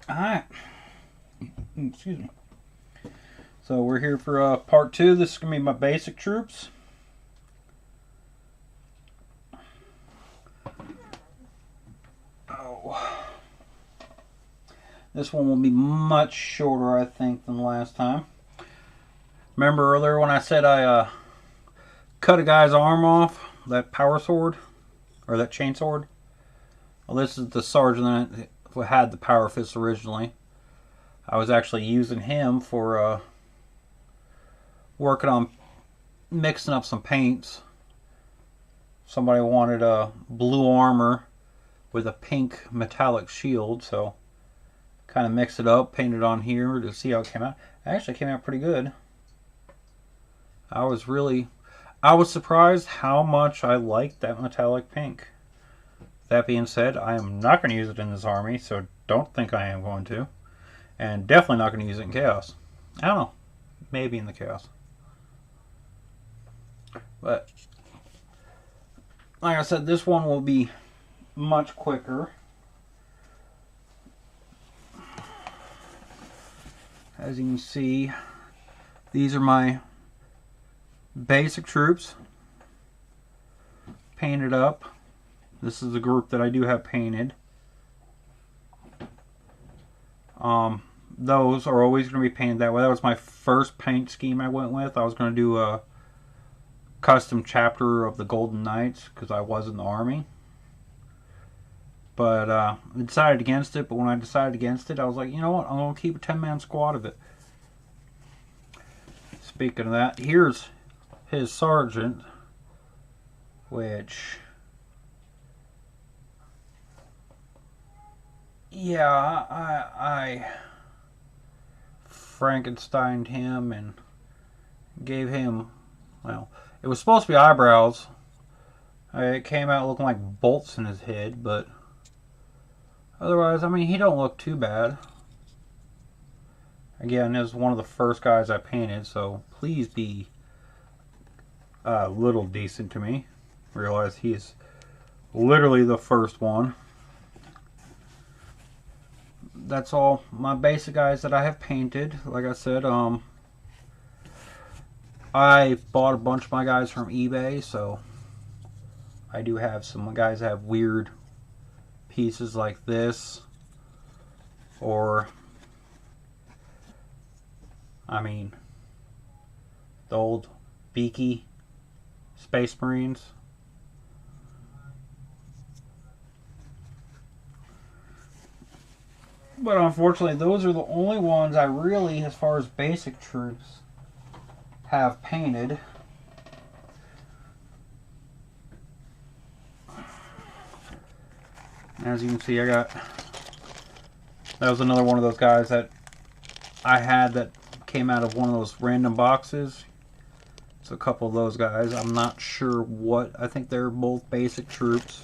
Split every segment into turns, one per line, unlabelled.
Alright. Excuse me. So we're here for part 2. This is going to be my basic troops. Oh. This one will be much shorter, I think, than last time. Remember earlier when I said I cut a guy's arm off? That power sword? Or that chain sword? Well, this is the sergeant that had the power fist originally. I was actually using him for working on mixing up some paints. Somebody wanted a blue armor with a pink metallic shield, so kind of mixed it up, painted on here to see how it came out. It actually came out pretty good. I was surprised how much I liked that metallic pink. That being said, I am not going to use it in this army, so don't think I am going to. And definitely not going to use it in Chaos. I don't know. Maybe in the Chaos. But, like I said, this one will be much quicker. As you can see, these are my basic troops. Painted up. This is the group that I do have painted. Those are always going to be painted that way. That was my first paint scheme I went with. I was going to do a custom chapter of the Golden Knights because I was in the army. But I decided against it. But when I decided against it, I was like, you know what? I'm going to keep a 10-man squad of it. Speaking of that, here's his sergeant, which... yeah, I Frankensteined him and gave him, well, it was supposed to be eyebrows. It came out looking like bolts in his head, but otherwise, I mean, he don't look too bad. Again, this is one of the first guys I painted, so please be a little decent to me. Realize he's literally the first one. That's all my basic guys that I have painted. Like I said, I bought a bunch of my guys from eBay, so I do have some guys that have weird pieces like this, or I mean the old beaky Space Marines. But unfortunately, those are the only ones I really, as far as basic troops, have painted. As you can see, that was another one of those guys that I had that came out of one of those random boxes. It's a couple of those guys. I'm not sure what. I think they're both basic troops.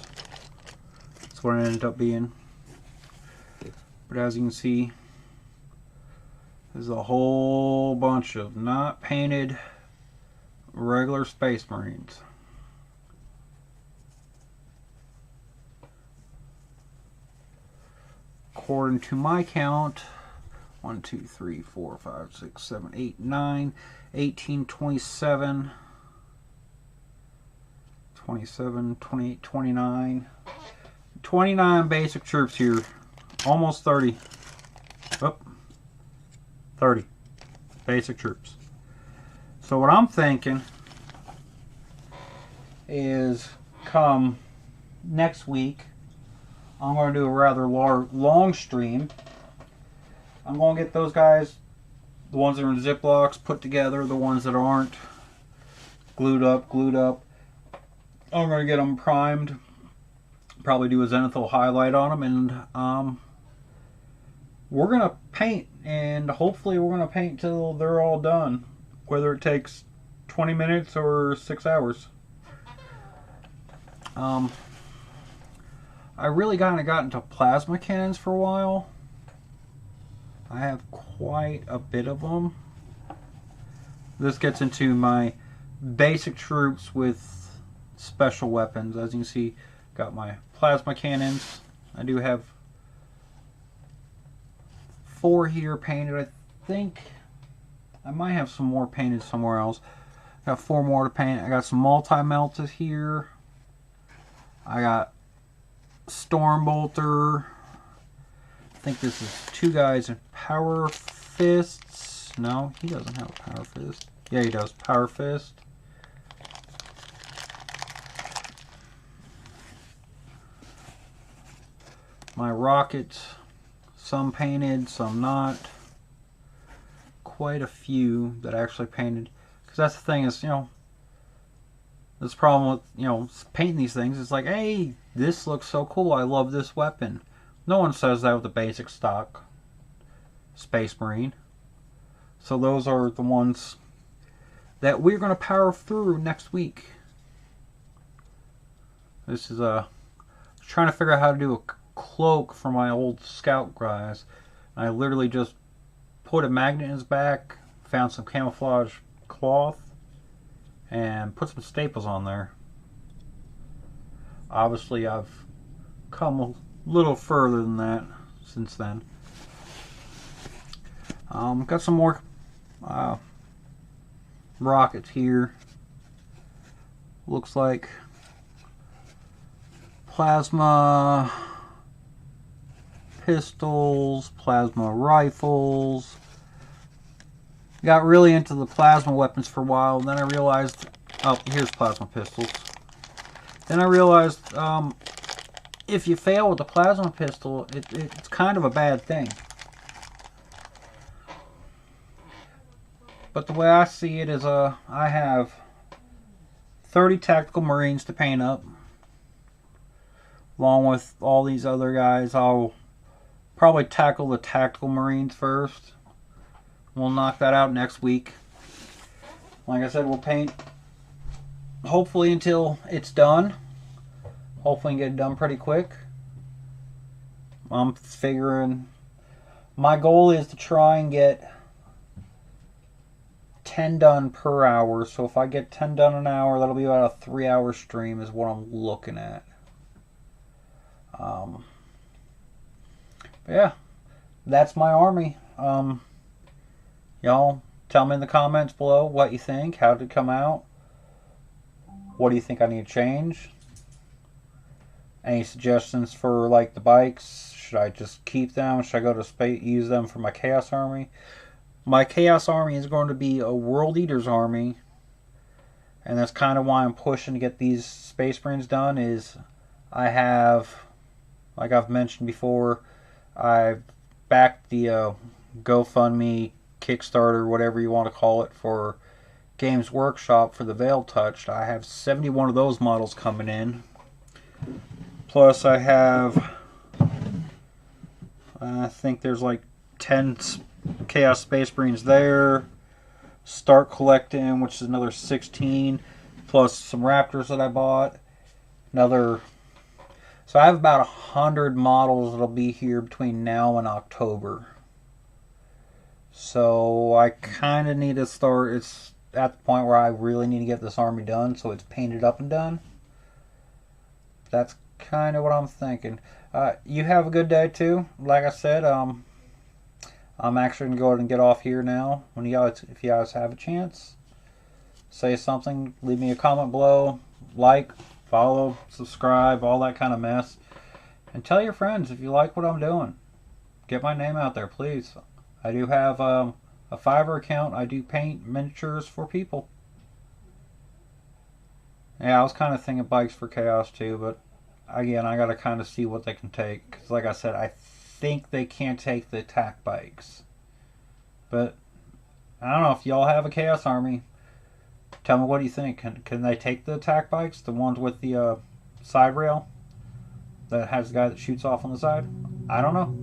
That's what it ended up being. But as you can see, there's a whole bunch of not painted regular Space Marines. According to my count, 1, 2, 3, 4, 5, 6, 7, 8, 9, 18, 27, 27, 28, 29. 29 basic troops here. Almost 30. Oh, 30 basic troops. So what I'm thinking is come next week, I'm going to do a rather long stream. I'm going to get those guys, the ones that are in Ziplocs, put together, the ones that aren't, glued up. I'm going to get them primed, probably do a zenithal highlight on them, and we're going to paint, and hopefully we're going to paint till they're all done, whether it takes 20 minutes or 6 hours. I really kind of got into plasma cannons for a while. I have quite a bit of them. This gets into my basic troops with special weapons. As you can see, got my plasma cannons. I do have 4 here painted. I think I might have some more painted somewhere else. Got 4 more to paint. I got some multi-melted here. I got Stormbolter. I think this is 2 guys in Power Fists. No, he doesn't have a Power Fist. Yeah, he does. Power Fist. My rockets. Some painted, some not. Quite a few that I actually painted. Because that's the thing is, you know, this problem with, you know, painting these things. It's like, hey, this looks so cool. I love this weapon. No one says that with the basic stock Space Marine. So those are the ones that we're going to power through next week. This is trying to figure out how to do a cloak for my old scout guys. I literally just put a magnet in his back, found some camouflage cloth, and put some staples on there. Obviously I've come a little further than that since then. Got some more rockets here. Looks like plasma pistols, plasma rifles. Got really into the plasma weapons for a while, and then I realized, oh, here's plasma pistols. Then I realized if you fail with the plasma pistol, it's kind of a bad thing. But the way I see it is I have 30 tactical Marines to paint up. Along with all these other guys, I'll probably tackle the tactical Marines first. We'll knock that out next week. Like I said, we'll paint hopefully until it's done. Hopefully get it done pretty quick. I'm figuring my goal is to try and get 10 done per hour. So if I get 10 done an hour, that'll be about a 3-hour stream is what I'm looking at. But yeah, that's my army. Y'all tell me in the comments below what you think. How did it come out? What do you think I need to change? Any suggestions for like the bikes? Should I just keep them? Should I go to space, use them for my Chaos Army? My Chaos Army is going to be a World Eater's army. And that's kind of why I'm pushing to get these Space Marines done. Is I have, like I've mentioned before, I've backed the GoFundMe, Kickstarter, whatever you want to call it, for Games Workshop for the Veil Touched. I have 71 of those models coming in. Plus I have, I think there's like 10 Chaos Space Marines there. Start collecting, which is another 16. Plus some Raptors that I bought. Another. So I have about 100 models that'll be here between now and October. So I kind of need to start. It's at the point where I really need to get this army done, so it's painted up and done. That's kind of what I'm thinking. You have a good day too. Like I said, I'm actually gonna go ahead and get off here now. When you guys, if you guys have a chance, say something. Leave me a comment below. Like, follow, subscribe, all that kind of mess, and tell your friends if you like what I'm doing. Get my name out there, please. I do have a Fiverr account. I do paint miniatures for people. Yeah, I was kind of thinking bikes for Chaos too, but again, I got to kind of see what they can take. Because like I said, I think they can't take the attack bikes. But I don't know, if y'all have a Chaos Army, tell me what do you think. Can they take the attack bikes? The ones with the side rail that has the guy that shoots off on the side? I don't know.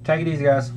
Take it easy, guys.